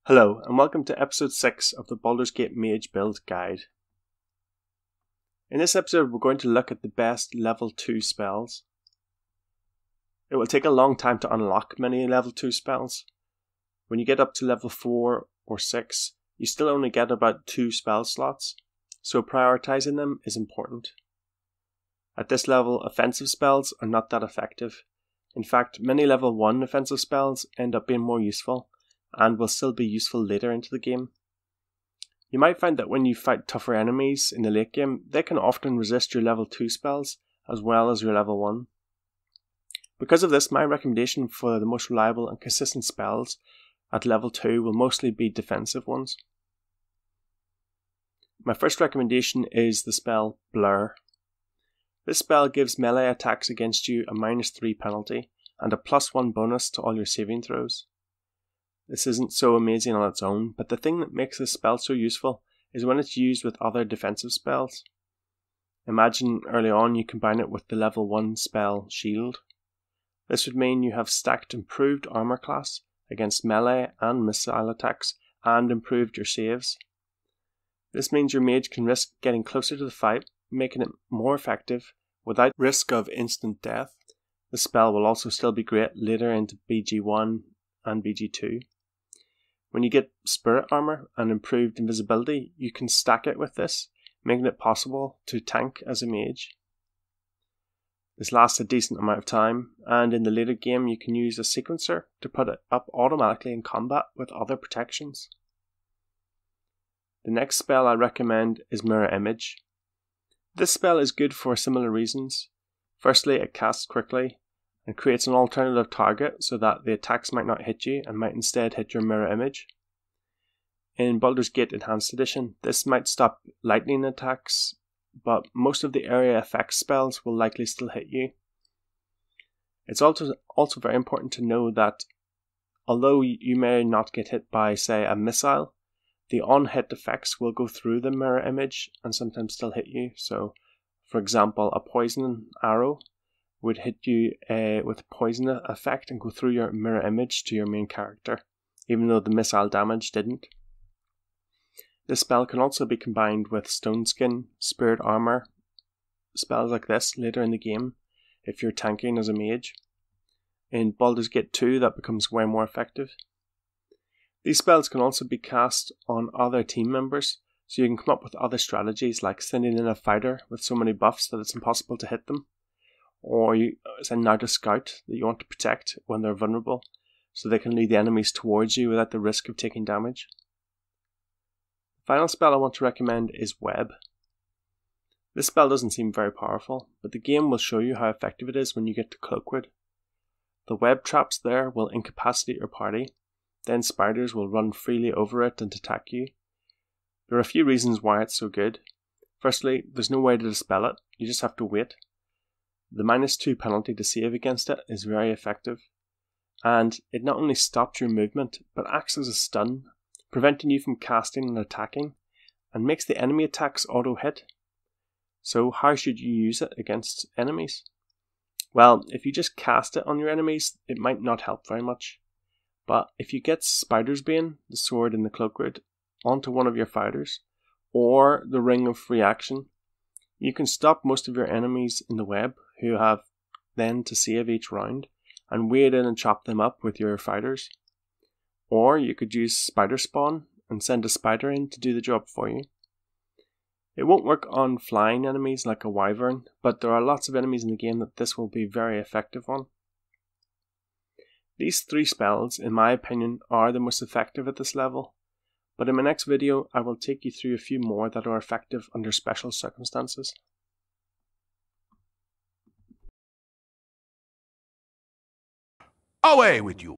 Hello and welcome to episode 6 of the Baldurs Gate Mage Build guide. In this episode we're going to look at the best level 2 spells. It will take a long time to unlock many level 2 spells. When you get up to level 4 or 6, you still only get about 2 spell slots, so prioritizing them is important. At this level, offensive spells are not that effective. In fact, many level 1 offensive spells end up being more useful and will still be useful later into the game. You might find that when you fight tougher enemies in the late game, they can often resist your level 2 spells as well as your level 1. Because of this, my recommendation for the most reliable and consistent spells at level 2 will mostly be defensive ones. My first recommendation is the spell Blur. This spell gives melee attacks against you a -3 penalty and a +1 bonus to all your saving throws. This isn't so amazing on its own, but the thing that makes this spell so useful is when it's used with other defensive spells. Imagine early on you combine it with the level 1 spell Shield. This would mean you have stacked improved armor class against melee and missile attacks and improved your saves. This means your mage can risk getting closer to the fight, making it more effective without risk of instant death. The spell will also still be great later into BG1 and BG2. When you get spirit armor and improved invisibility, you can stack it with this, making it possible to tank as a mage. This lasts a decent amount of time, and in the later game you can use a sequencer to put it up automatically in combat with other protections. The next spell I recommend is Mirror Image. This spell is good for similar reasons. Firstly, it casts quickly and creates an alternative target so that the attacks might not hit you and might instead hit your mirror image. In Baldurs Gate Enhanced Edition, this might stop lightning attacks, but most of the area effects spells will likely still hit you. It's also very important to know that although you may not get hit by, say, a missile, the on-hit effects will go through the mirror image and sometimes still hit you. So, for example, a poison arrow would hit you with a poison effect and go through your mirror image to your main character, even though the missile damage didn't. This spell can also be combined with Stone Skin, Spirit Armor, spells like this later in the game if you're tanking as a mage. In Baldur's Gate 2 that becomes way more effective. These spells can also be cast on other team members, so you can come up with other strategies like sending in a fighter with so many buffs that it's impossible to hit them. Or you send out a scout that you want to protect when they're vulnerable, so they can lead the enemies towards you without the risk of taking damage. The final spell I want to recommend is Web. This spell doesn't seem very powerful, but the game will show you how effective it is when you get to Cloakwood. The web traps there will incapacitate your party, then spiders will run freely over it and attack you. There are a few reasons why it's so good. Firstly, there's no way to dispel it, you just have to wait. The -2 penalty to save against it is very effective, and it not only stops your movement, but acts as a stun, preventing you from casting and attacking, and makes the enemy attacks auto-hit. So how should you use it against enemies? Well, if you just cast it on your enemies, it might not help very much. But if you get Spider's Bane, the sword in the Cloakwood, onto one of your fighters, or the Ring of Free Action, you can stop most of your enemies in the web, who have then to save each round, and wade in and chop them up with your fighters. Or you could use Spider Spawn and send a spider in to do the job for you. It won't work on flying enemies like a wyvern, but there are lots of enemies in the game that this will be very effective on. These 3 spells, in my opinion, are the most effective at this level, but in my next video I will take you through a few more that are effective under special circumstances. Away with you!